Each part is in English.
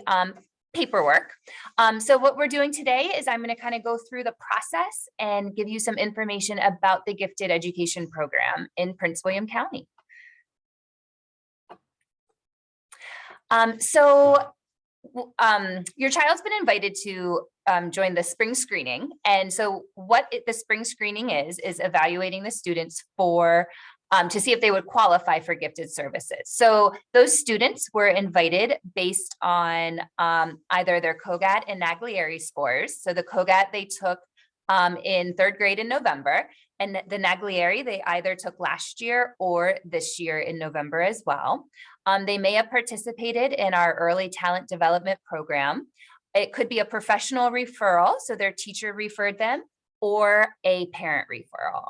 the paperwork. So what we're doing today is I'm going to kind of go through the process and give you some information about the gifted education program in Prince William County. Your child's been invited to join the spring screening. And so what the spring screening is evaluating the students for to see if they would qualify for gifted services. So those students were invited based on either their COGAT and Naglieri scores. So the COGAT they took in third grade in November, and the Naglieri they either took last year or this year in November as well. They may have participated in our early talent development program. It could be a professional referral, so their teacher referred them, or a parent referral.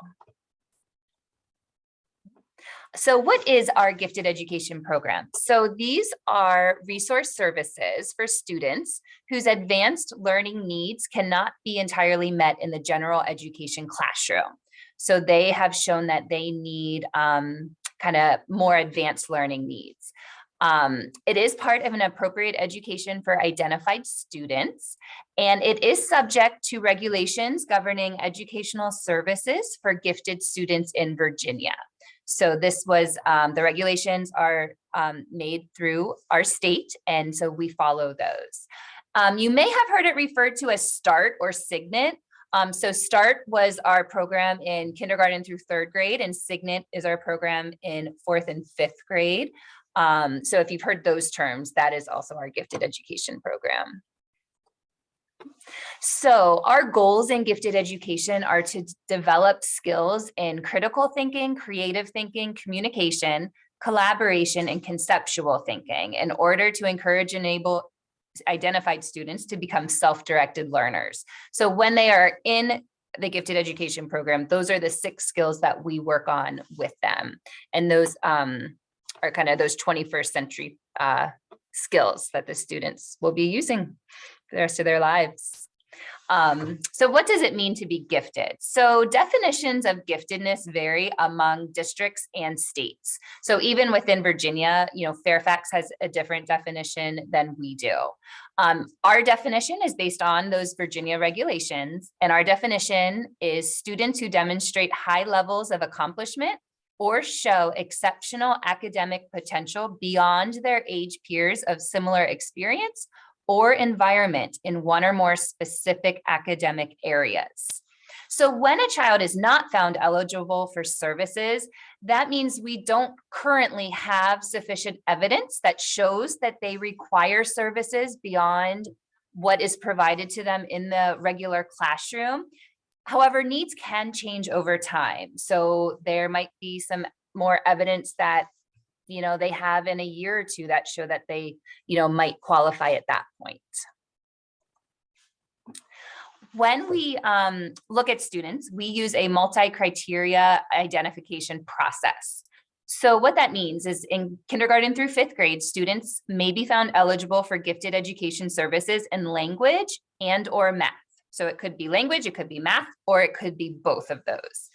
So what is our gifted education program? So these are resource services for students whose advanced learning needs cannot be entirely met in the general education classroom. So they have shown that they need kind of more advanced learning needs. It is part of an appropriate education for identified students, and it is subject to regulations governing educational services for gifted students in Virginia. So this was, the regulations are made through our state, and so we follow those. You may have heard it referred to as START or Signet. So START was our program in kindergarten through third grade, and Signet is our program in fourth and fifth grade. So if you've heard those terms, that is also our gifted education program. So our goals in gifted education are to develop skills in critical thinking, creative thinking, communication, collaboration, and conceptual thinking in order to encourage and enable identified students to become self-directed learners. So when they are in the gifted education program, those are the 6 skills that we work on with them. And those are kind of those 21st century skills that the students will be using for the rest of their lives. So what does it mean to be gifted? So definitions of giftedness vary among districts and states. So even within Virginia, you know, Fairfax has a different definition than we do. Our definition is based on those Virginia regulations, and our definition is students who demonstrate high levels of accomplishment or show exceptional academic potential beyond their age peers of similar experience or environment in one or more specific academic areas. So when a child is not found eligible for services, that means we don't currently have sufficient evidence that shows that they require services beyond what is provided to them in the regular classroom. However, needs can change over time. So there might be some more evidence that they have in a year or two that show that they, might qualify at that point. When we look at students, we use a multi-criteria identification process. So what that means is in kindergarten through 5th grade, students may be found eligible for gifted education services in language and/or math. So it could be language, it could be math, or it could be both of those.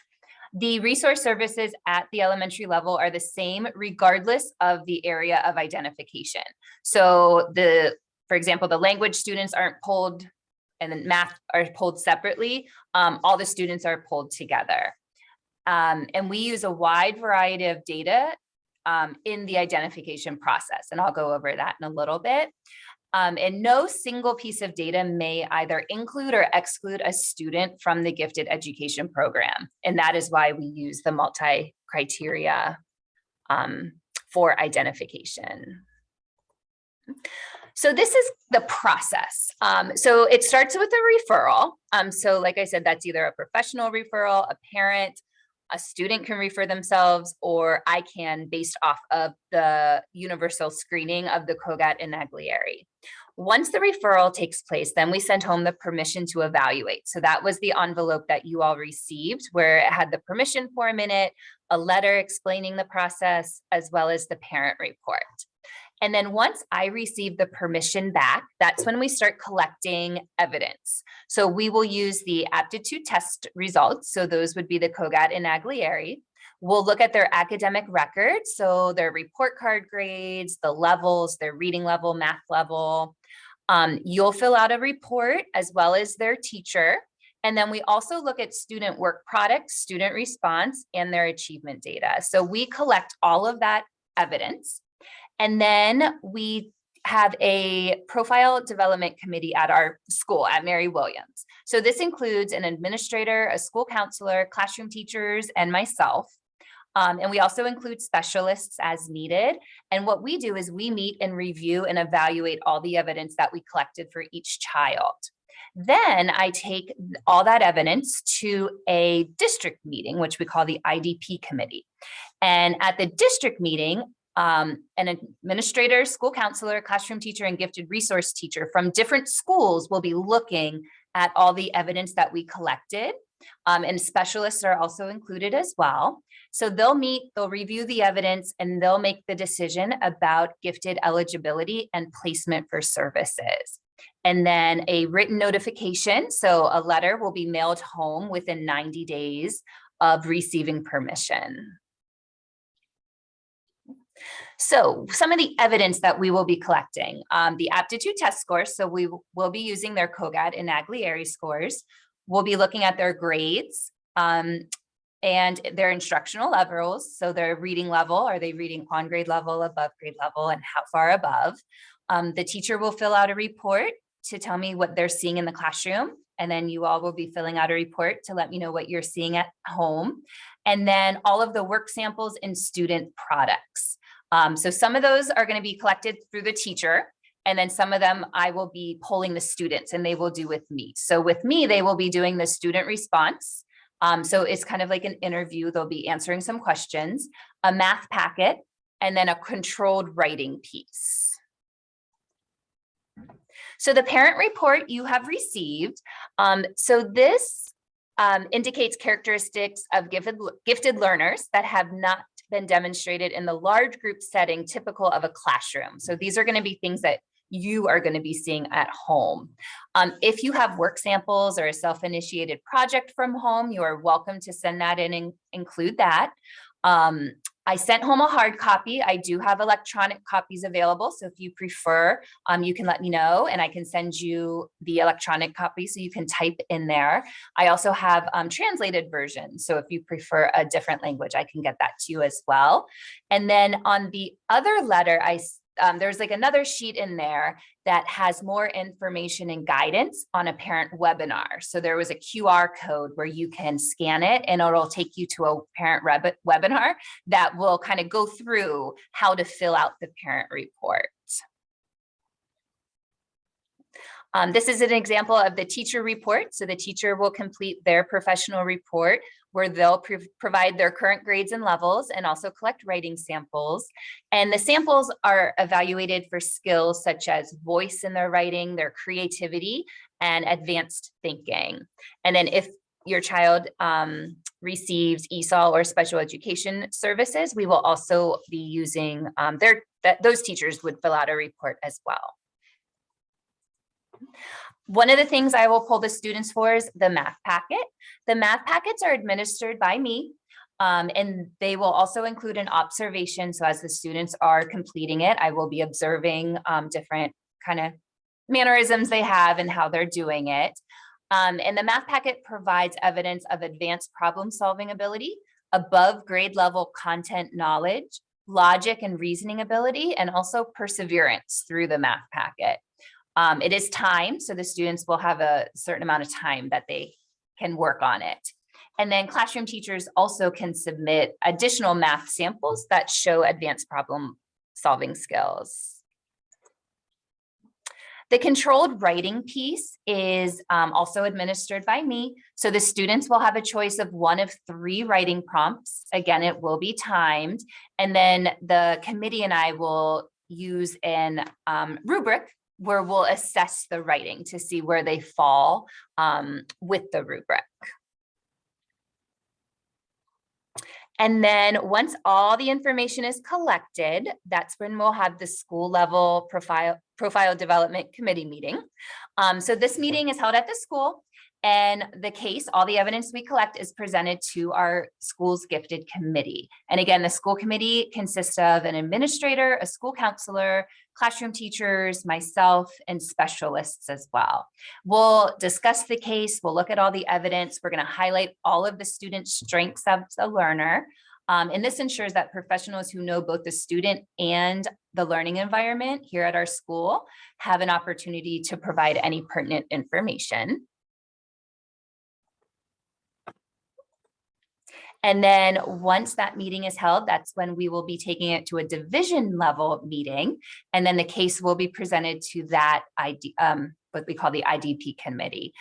The resource services at the elementary level are the same regardless of the area of identification. So for example, the language students aren't pulled and then math are pulled separately. All the students are pulled together. And we use a wide variety of data in the identification process. And I'll go over that in a little bit. And no single piece of data may either include or exclude a student from the gifted education program. And that is why we use the multi-criteria for identification. So this is the process. So it starts with a referral. So like I said, that's either a professional referral, a parent, a student can refer themselves, or I can based off of the universal screening of the COGAT and Naglieri. Once the referral takes place, then we send home the permission to evaluate. So that was the envelope that you all received where it had the permission form in it, a letter explaining the process, as well as the parent report. And then once I receive the permission back, that's when we start collecting evidence. So we will use the aptitude test results. So those would be the COGAT and Naglieri. We'll look at their academic records, so their report card grades, the levels, their reading level, math level. You'll fill out a report as well as their teacher. And then we also look at student work products, student response, and their achievement data. So we collect all of that evidence. And then we have a profile development committee at our school at Mary Williams. So this includes an administrator, a school counselor, classroom teachers, and myself. And we also include specialists as needed. And what we do is we meet and review and evaluate all the evidence that we collected for each child. Then I take all that evidence to a district meeting, which we call the IDP committee. And at the district meeting, an administrator, school counselor, classroom teacher, and gifted resource teacher from different schools will be looking at all the evidence that we collected. And specialists are also included as well. So they'll meet, they'll review the evidence, and they'll make the decision about gifted eligibility and placement for services. And then a written notification, so a letter will be mailed home within 90 days of receiving permission. So some of the evidence that we will be collecting, the aptitude test scores. So we will be using their COGAD and Naglieri scores. We'll be looking at their grades and their instructional levels. So their reading level, are they reading on grade level, above grade level, and how far above? The teacher will fill out a report to tell me what they're seeing in the classroom. And then you all will be filling out a report to let me know what you're seeing at home. And then all of the work samples and student products. So some of those are going to be collected through the teacher. And then some of them I will be polling the students and they will do with me. So with me, they will be doing the student response. So it's kind of like an interview. They'll be answering some questions, a math packet, and then a controlled writing piece. So the parent report you have received. So this indicates characteristics of gifted learners that have not been demonstrated in the large group setting typical of a classroom. So these are going to be things that you are going to be seeing at home. If you have work samples or a self-initiated project from home, you are welcome to send that in and include that. I sent home a hard copy. I do have electronic copies available. So if you prefer, you can let me know and I can send you the electronic copy so you can type in there. I also have translated versions. So if you prefer a different language, I can get that to you as well. And then on the other letter, there's like another sheet in there that has more information and guidance on a parent webinar. So there was a QR code where you can scan it and it'll take you to a parent webinar that will kind of go through how to fill out the parent report. This is an example of the teacher report. So the teacher will complete their professional report where they'll provide their current grades and levels and also collect writing samples. And the samples are evaluated for skills such as voice in their writing, their creativity, and advanced thinking. And then if your child receives ESOL or special education services, we will also be using those teachers would fill out a report as well. One of the things I will pull the students for is the math packet. The math packets are administered by me, and they will also include an observation. So as the students are completing it, I will be observing different kind of mannerisms they have and how they're doing it. And the math packet provides evidence of advanced problem-solving ability, above grade level content knowledge, logic and reasoning ability, and also perseverance through the math packet. It is timed, so the students will have a certain amount of time that they can work on it. And then classroom teachers also can submit additional math samples that show advanced problem solving skills. The controlled writing piece is also administered by me. So the students will have a choice of one of 3 writing prompts. Again, it will be timed. And then the committee and I will use an rubric where we'll assess the writing to see where they fall with the rubric. And then once all the information is collected, that's when we'll have the school level profile development committee meeting. So this meeting is held at the school And the case, all the evidence we collect is presented to our school's gifted committee. And again, the school committee consists of an administrator, a school counselor, classroom teachers, myself, and specialists as well. We'll discuss the case, we'll look at all the evidence, we're going to highlight all of the students' strengths of the learner. And this ensures that professionals who know both the student and the learning environment here at our school have an opportunity to provide any pertinent information. And then once that meeting is held, that's when we will be taking it to a division level meeting. And then the case will be presented to that what we call the IDP committee.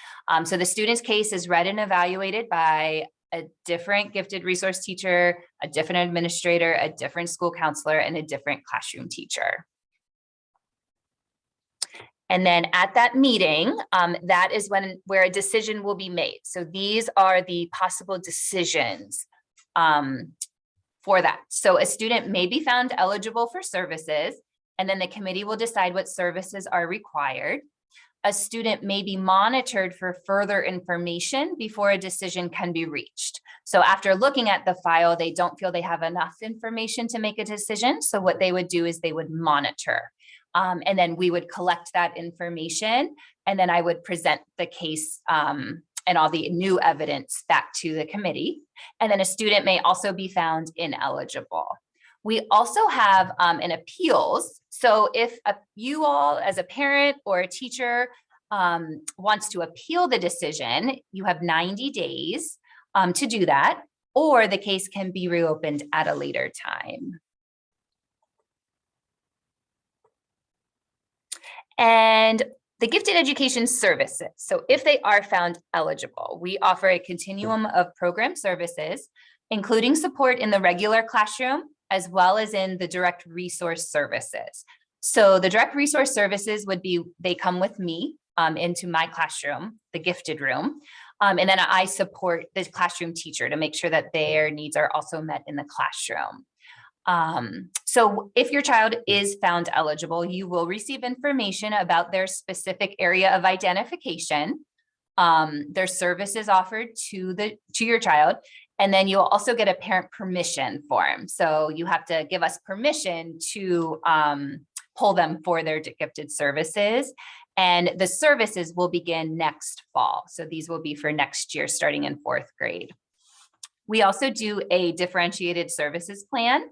So the student's case is read and evaluated by a different gifted resource teacher, a different administrator, a different school counselor, and a different classroom teacher. And then at that meeting, that is where a decision will be made. So these are the possible decisions for that. So a student may be found eligible for services, and then the committee will decide what services are required. A student may be monitored for further information before a decision can be reached. So after looking at the file, they don't feel they have enough information to make a decision. So what they would do is they would monitor. And then we would collect that information, and then I would present the case and all the new evidence back to the committee. And then a student may also be found ineligible. We also have an appeals. So if you all as a parent or a teacher wants to appeal the decision, you have 90 days to do that, or the case can be reopened at a later time. And the gifted education services. So if they are found eligible, we offer a continuum of program services, including support in the regular classroom, as well as in the direct resource services. So the direct resource services would be, they come with me into my classroom, the gifted room. And then I support the classroom teacher to make sure that their needs are also met in the classroom. So if your child is found eligible, you will receive information about their specific area of identification, their services offered to your child, and then you'll also get a parent permission form. So you have to give us permission to pull them for their gifted services. And the services will begin next fall. So these will be for next year, starting in 4th grade. We also do a differentiated services plan.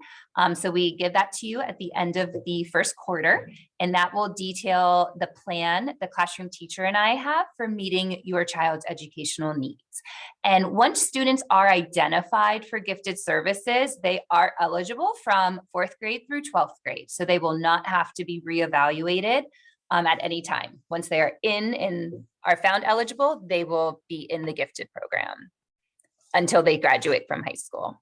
So we give that to you at the end of the 1st quarter, and that will detail the plan the classroom teacher and I have for meeting your child's educational needs. And once students are identified for gifted services, they are eligible from 4th grade through 12th grade. So they will not have to be reevaluated at any time. Once they are in and are found eligible, they will be in the gifted program until they graduate from high school.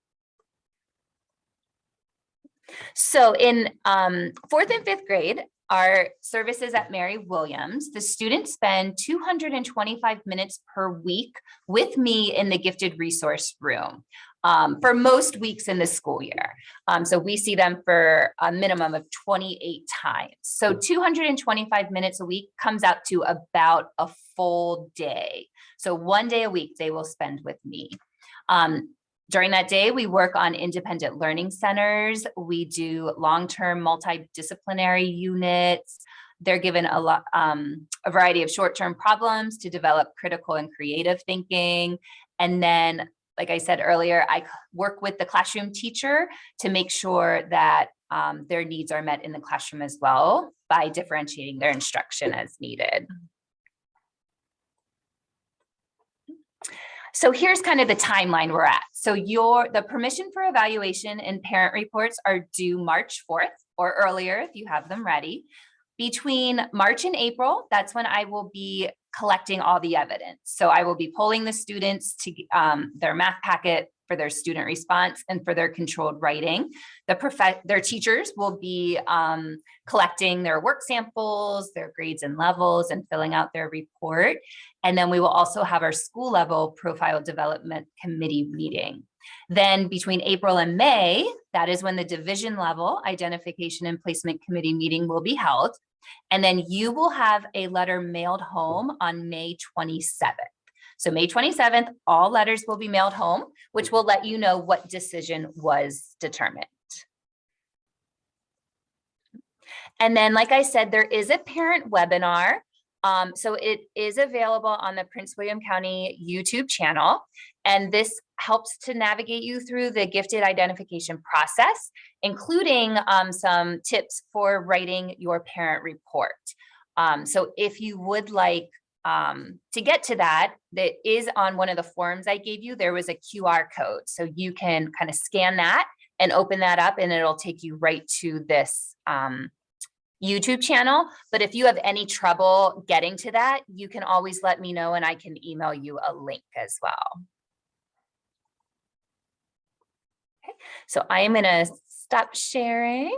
So in 4th and 5th grade, our services at Mary Williams, the students spend 225 minutes per week with me in the gifted resource room for most weeks in the school year. So we see them for a minimum of 28 times. So 225 minutes a week comes out to about a full day. So 1 day a week they will spend with me. During that day, we work on independent learning centers. We do long-term multidisciplinary units. They're given a variety of short-term problems to develop critical and creative thinking. And then, like I said earlier, I work with the classroom teacher to make sure that their needs are met in the classroom as well by differentiating their instruction as needed. So here's kind of the timeline we're at. So the permission for evaluation and parent reports are due March 4th or earlier if you have them ready. Between March and April, that's when I will be collecting all the evidence. So I will be polling the students to their math packet for their student response and for their controlled writing. Their teachers will be collecting their work samples, their grades and levels, and filling out their report. And then we will also have our school level profile development committee meeting. Then between April and May, that is when the division level identification and placement committee meeting will be held. And then you will have a letter mailed home on May 27th. So May 27th, all letters will be mailed home, which will let you know what decision was determined. And then, like I said, there is a parent webinar. So it is available on the Prince William County YouTube channel. And this helps to navigate you through the gifted identification process, including some tips for writing your parent report. So if you would like to get to that, that is on one of the forms I gave you, there was a QR code. So you can kind of scan that and open that up and it'll take you right to this YouTube channel. But if you have any trouble getting to that, you can always let me know and I can email you a link as well. Okay, so I am going to stop sharing.